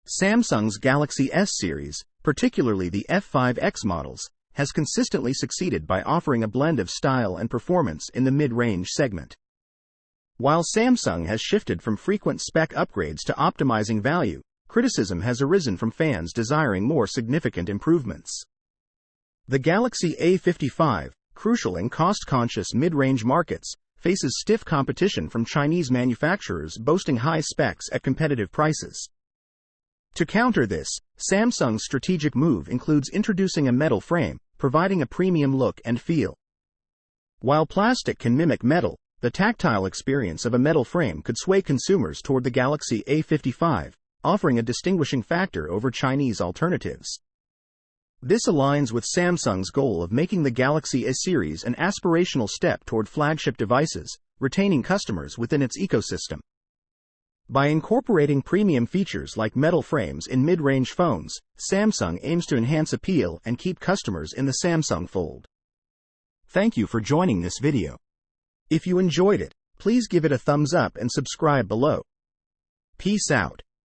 Samsung's Galaxy S series, particularly the F5X models, has consistently succeeded by offering a blend of style and performance in the mid-range segment. While Samsung has shifted from frequent spec upgrades to optimizing value, criticism has arisen from fans desiring more significant improvements. The Galaxy A55, crucial in cost-conscious mid-range markets, faces stiff competition from Chinese manufacturers boasting high specs at competitive prices. To counter this, Samsung's strategic move includes introducing a metal frame, providing a premium look and feel. While plastic can mimic metal, the tactile experience of a metal frame could sway consumers toward the Galaxy A55, offering a distinguishing factor over Chinese alternatives. This aligns with Samsung's goal of making the Galaxy S series an aspirational step toward flagship devices, retaining customers within its ecosystem. By incorporating premium features like metal frames in mid-range phones, Samsung aims to enhance appeal and keep customers in the Samsung fold. Thank you for joining this video. If you enjoyed it, please give it a thumbs up and subscribe below. Peace out.